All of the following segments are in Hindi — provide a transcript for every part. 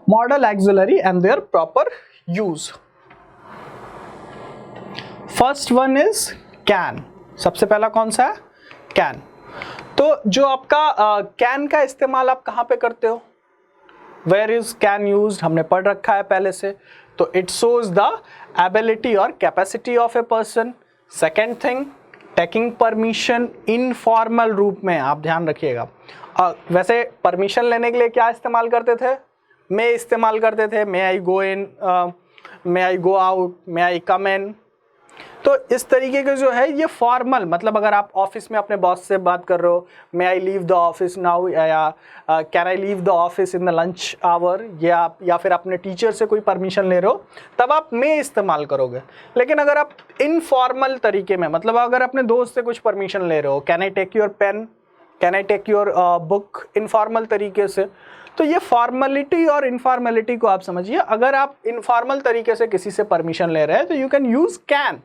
Modal auxiliary and their proper use. First one is can. सबसे पहला कौन सा है? Can. तो जो आपका can का इस्तेमाल आप कहाँ पे करते हो? Where is can used? हमने पढ़ रखा है पहले से. तो it shows the ability or capacity of a person. Second thing, taking permission informal रूप में, आप ध्यान रखिएगा. वैसे परमिशन लेने के लिए क्या इस्तेमाल करते थे? मे इस्तेमाल करते थे. मे आई गो इन, मे आई go out, may I come इन. तो इस तरीके के जो है ये फॉर्मल, मतलब अगर आप ऑफिस में अपने बॉस से बात कर रहे हो, may I leave the office now, या can I leave the office in the lunch hour, या फिर अपने टीचर से कोई परमिशन ले रहे हो, तब आप मे इस्तेमाल करोगे. लेकिन अगर आप इनफॉर्मल तरीके में, मतलब अगर अपने दोस्त से कुछ परमिशन ले रहे हो, can I take your pen, can I take your book, informal तरीके से, तो ये फॉर्मेलिटी और इनफॉर्मेलिटी को आप समझिए. अगर आप इनफॉर्मल तरीके से किसी से परमिशन ले रहे हैं तो you can use can.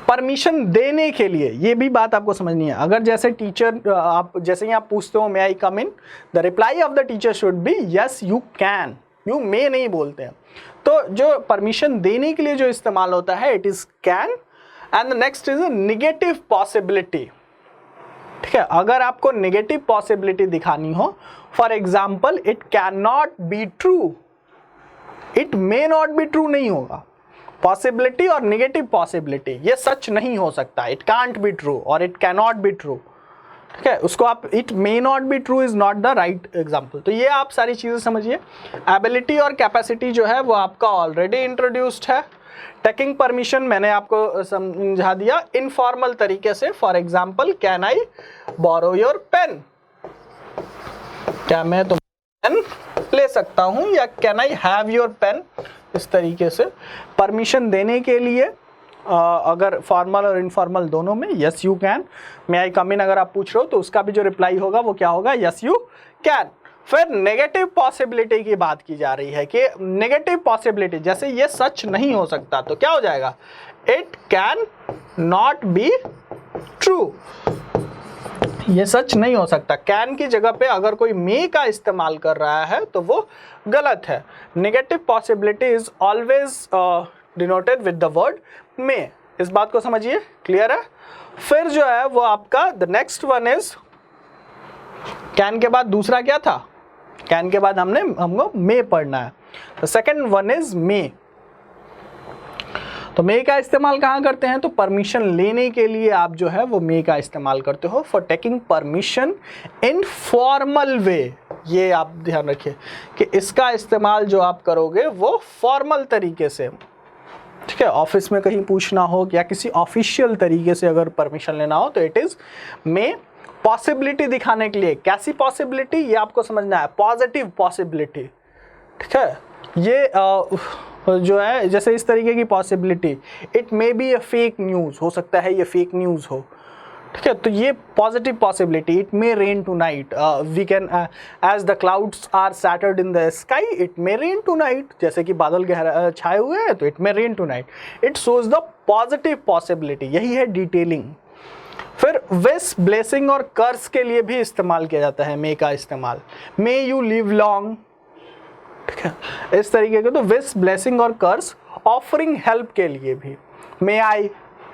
Permission देने के लिए, ये भी बात आपको समझनी है. अगर जैसे टीचर, आप जैसे ही आप पूछते हो may I come in, the reply of the teacher should be yes you can. You may नहीं बोलते हैं. तो जो परमिशन देने के लिए जो इस्तेमाल होता है it is can. And the next is negative possibility. ठीक है, अगर आपको नेगेटिव पॉसिबिलिटी दिखानी हो, for example it can not be true, it may not be true नहीं होगा. पॉसिबिलिटी और नेगेटिव पॉसिबिलिटी, ये सच नहीं हो सकता. इट कांट बी ट्रू और it can not be true. ठीक है, उसको आप it may not be true is not the right example. तो ये आप सारी चीजें समझिए. एबिलिटी और कैपेसिटी जो है वो आपका ऑलरेडी इंट्रोड्यूस्ड है. टेकिंग परमिशन मैंने आपको समझा दिया इनफॉर्मल तरीके से. For example can I borrow your pen, क्या मैं तुम पेन ले सकता हूं, या can I have your pen. इस तरीके से परमिशन देने के लिए अगर फॉर्मल और इनफॉर्मल दोनों में yes you can. May I come इन अगर आप पूछ रहे हो तो उसका भी जो रिप्लाई होगा वो क्या होगा? Yes you can. फिर नेगेटिव पॉसिबिलिटी की बात की जा रही है कि नेगेटिव पॉसिबिलिटी, जैसे ये सच नहीं हो सकता, तो क्या हो जाएगा? It can not be true. ये सच नहीं हो सकता. कैन की जगह पे अगर कोई मे का इस्तेमाल कर रहा है तो वो गलत है. Negative possibility is always denoted with the word may. इस बात को समझिए. क्लियर है? फिर जो है वो आपका the next one is, can के बाद दूसरा क्या था? कैन के बाद हमको मे पढ़ना है. द सेकेंड वन इज मे. तो मे का इस्तेमाल कहाँ करते हैं? तो परमिशन लेने के लिए आप जो है वो मे का इस्तेमाल करते हो. For taking permission in formal way. ये आप ध्यान रखिए कि इसका इस्तेमाल जो आप करोगे वो फॉर्मल तरीके से. ठीक है, ऑफिस में कहीं पूछना हो या किसी ऑफिशियल तरीके से अगर परमिशन लेना हो तो इट इज मे. पॉसिबिलिटी दिखाने के लिए, कैसी पॉसिबिलिटी ये आपको समझना है? Positive possibility. ठीक है, ये जो है जैसे इस तरीके की possibility, it may be a fake news, हो सकता है ये फेक न्यूज़ हो. ठीक है, तो ये positive possibility. It may rain tonight, we can as the clouds are scattered in the sky, it may rain tonight. जैसे कि बादल गहरा छाए हुए हैं तो it may rain tonight. It shows the positive possibility. यही है डिटेलिंग. फिर विश, ब्लेसिंग और कर्स के लिए भी इस्तेमाल किया जाता है मे का इस्तेमाल. मे यू लिव लॉन्ग. ठीक है, इस तरीके के. तो विश, ब्लेसिंग और कर्स. ऑफरिंग हेल्प के लिए भी मे आई,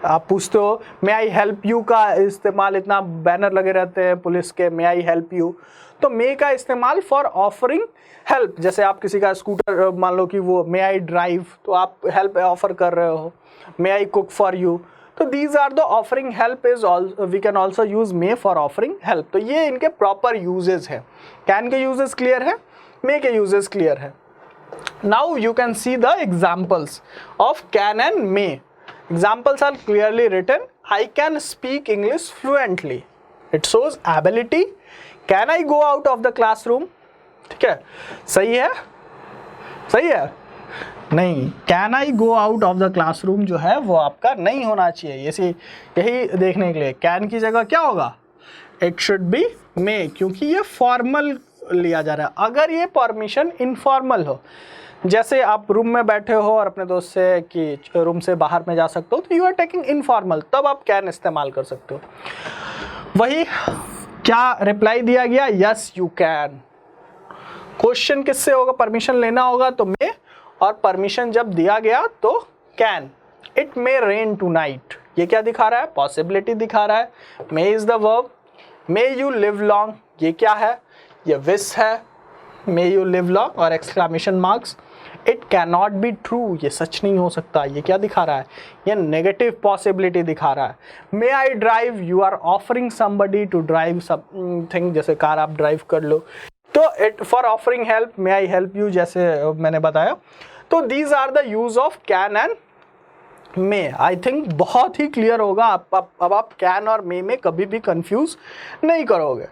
आप पूछते हो मे आई हेल्प यू का इस्तेमाल, इतना बैनर लगे रहते हैं पुलिस के, मे आई हेल्प यू. तो मे का इस्तेमाल फॉर ऑफरिंग हेल्प. जैसे आप किसी का स्कूटर मान लो कि वो मे आई ड्राइव, तो आप हेल्प ऑफर कर रहे हो. May I cook for you. तो these are the offering help is we can also use may for offering help. तो ये इनके प्रॉपर यूजेस है. कैन के यूजेस क्लियर है, मे के यूजेस क्लियर है. Now you can see the examples of can and may. Examples are clearly written. I can speak English fluently. It shows ability. Can I go out of the classroom? ठीक है, सही है? सही है? नहीं, can I go out of the classroom जो है वो आपका नहीं होना चाहिए. यही देखने के लिए can की जगह क्या होगा? It should be may, क्योंकि ये फॉर्मल लिया जा रहा है. अगर ये परमिशन इनफॉर्मल हो, जैसे आप रूम में बैठे हो और अपने दोस्त से कि रूम से बाहर में जा सकते हो, तो यू आर टेकिंग इनफॉर्मल, तब आप कैन इस्तेमाल कर सकते हो. वही क्या रिप्लाई दिया गया? Yes you can. क्वेश्चन किससे होगा, परमिशन लेना होगा तो मे, और परमिशन जब दिया गया तो can. It may rain tonight, ये क्या दिखा रहा है, पॉसिबिलिटी दिखा रहा है। May is the verb. May you live long, ये क्या है, ये विश है, मे यू लिव लॉन्ग और exclamation marks. It can not be true, ये सच नहीं हो सकता, ये क्या दिखा रहा है, ये नेगेटिव पॉसिबिलिटी दिखा रहा है। May I drive, you are offering somebody to drive something, जैसे कार आप ड्राइव कर लो, तो it for offering help, may I help you, जैसे मैंने बताया। तो these are the use of can and may. I think बहुत ही क्लियर होगा, अब आप कैन और मे में कभी भी कंफ्यूज नहीं करोगे।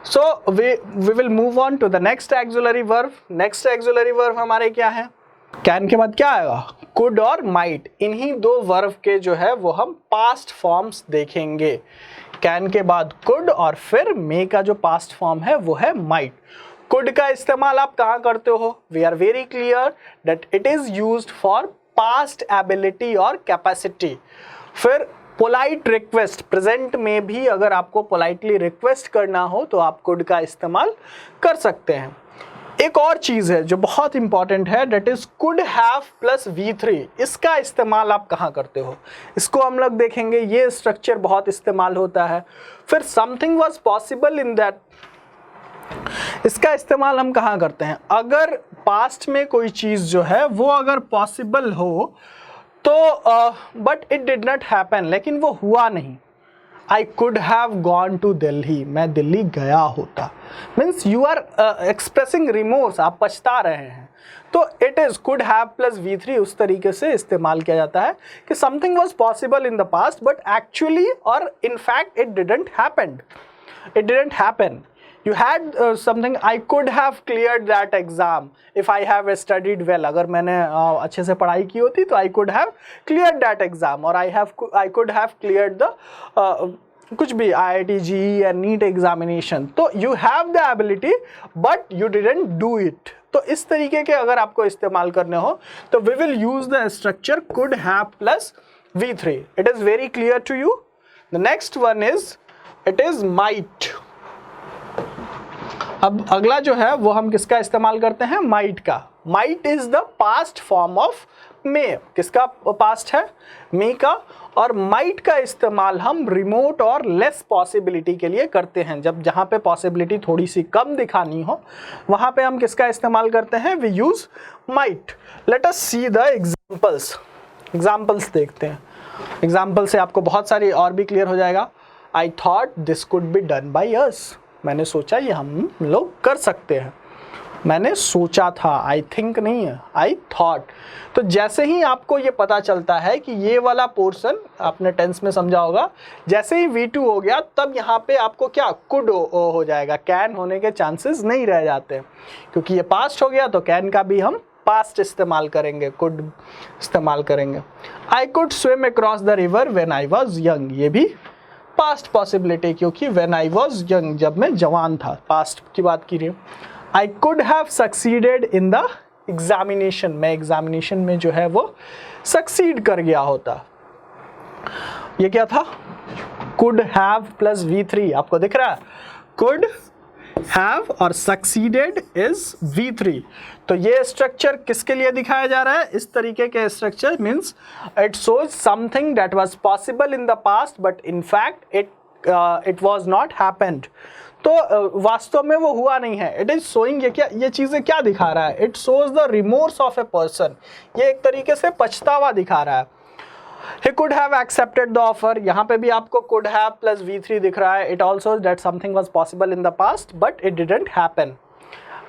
So we will move on to the next auxiliary verb. Next auxiliary verb हमारे क्या है, कैन के बाद क्या आएगा, कुड और माइट। इन्हीं दो वर्ब के जो है वो हम पास्ट फॉर्म्स देखेंगे। कैन के बाद कुड और फिर मे का जो पास्ट फॉर्म है वो है माइट। कुड का इस्तेमाल आप कहाँ करते हो, we are very clear that it is used for past ability और कैपेसिटी। फिर पोलाइट रिक्वेस्ट, प्रेजेंट में भी अगर आपको पोलाइटली रिक्वेस्ट करना हो तो आप कुड का इस्तेमाल कर सकते हैं। एक और चीज है जो बहुत इंपॉर्टेंट है, that is could have plus V3। इसका इस्तेमाल आप कहाँ करते हो, इसको हम लोग देखेंगे, ये स्ट्रक्चर बहुत इस्तेमाल होता है। फिर something was possible in that, इसका इस्तेमाल हम कहाँ करते हैं, अगर पास्ट में कोई चीज जो है वो अगर पॉसिबल हो तो but it did not happen, लेकिन वो हुआ नहीं। I could have gone to Delhi, मैं दिल्ली गया होता, means you are expressing remorse, आप पछता रहे हैं। तो it is could have plus V3 उस तरीके से इस्तेमाल किया जाता है कि something was possible in the past but actually और in fact it didn't happen, it didn't happen. You had something, I could have cleared that exam if I have studied well. अगर मैंने अच्छे से पढ़ाई की होती तो I could have cleared that exam, और I could have cleared the कुछ भी IIT JEE या NEET examination. तो you have the ability but you didn't do it. तो इस तरीके के अगर आपको इस्तेमाल करने हो तो we will use the structure could have plus V3. It is very clear to you. The next one is it is might. अब अगला जो है वो हम किसका इस्तेमाल करते हैं, माइट का। Might is the past form of May, किसका पास्ट है, मे का। और माइट का इस्तेमाल हम रिमोट और लेस पॉसिबिलिटी के लिए करते हैं, जब जहाँ पे पॉसिबिलिटी थोड़ी सी कम दिखानी हो वहाँ पे हम किसका इस्तेमाल करते हैं, we use might. Let us see the examples, examples देखते हैं। एग्जांपल से आपको बहुत सारी और भी क्लियर हो जाएगा। I thought this could be done by us, मैंने सोचा ये हम लोग कर सकते हैं, मैंने सोचा था, आई थिंक नहीं है, आई थॉट। तो जैसे ही आपको ये पता चलता है कि ये वाला पोर्शन आपने टेंस में समझा होगा, जैसे ही V2 हो गया तब यहाँ पे आपको क्या कुड हो जाएगा, कैन होने के चांसेस नहीं रह जाते, क्योंकि ये पास्ट हो गया तो कैन का भी हम पास्ट इस्तेमाल करेंगे, कुड इस्तेमाल करेंगे। I could swim across the river when I was young, ये भी पास्ट पॉसिबिलिटी, क्योंकि व्हेन आई वाज यंग, जब मैं जवान था, पास्ट की बात की रही हूँ। आई could have succeeded in the examination, मैं एग्जामिनेशन में जो है वो सक्सीड कर गया होता। ये क्या था, कुड हैव प्लस V3, आपको दिख रहा है, कुड हैव और सक्सीडेड इज V3। तो ये स्ट्रक्चर किसके लिए दिखाया जा रहा है, इस तरीके के structure means it shows something that was possible in the past but in fact it was not happened. तो वास्तव में वो हुआ नहीं है। इट इज शोइंग, ये चीजें क्या दिखा रहा है, it shows the remorse of a person, ये एक तरीके से पछतावा दिखा रहा है। He could have accepted the offer, यहाँ पे भी आपको could have plus V3 दिख रहा है। It also that something was possible in the past but it didn't happen.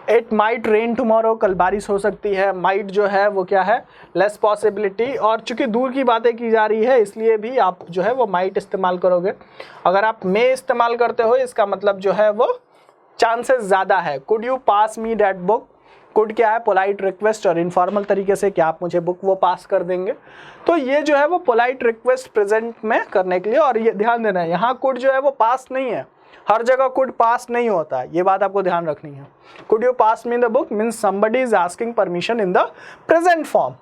It might rain tomorrow, कल बारिश हो सकती है। might जो है वो क्या है, less possibility, और चूंकि दूर की बातें की जा रही है इसलिए भी आप जो है वो might इस्तेमाल करोगे। अगर आप may इस्तेमाल करते हो इसका मतलब जो है वो चांसेस ज़्यादा है। Could you pass me that book? Could क्या है, पोलाइट रिक्वेस्ट, और इनफॉर्मल तरीके से क्या आप मुझे बुक वो पास कर देंगे। तो ये जो है वो पोलाइट रिक्वेस्ट प्रेजेंट में करने के लिए, और ये ध्यान देना है यहाँ कुड जो है वो पास नहीं है, हर जगह कुड पास नहीं होता, ये बात आपको ध्यान रखनी है। Could you pass me the book means somebody is asking permission in the present form.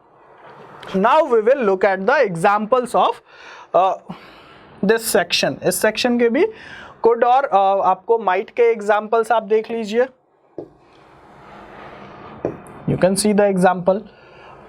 Now we will look at the examples of this section. इस सेक्शन के भी कुड और आपको माइट के एग्जाम्पल्स आप देख लीजिए। You can see the example.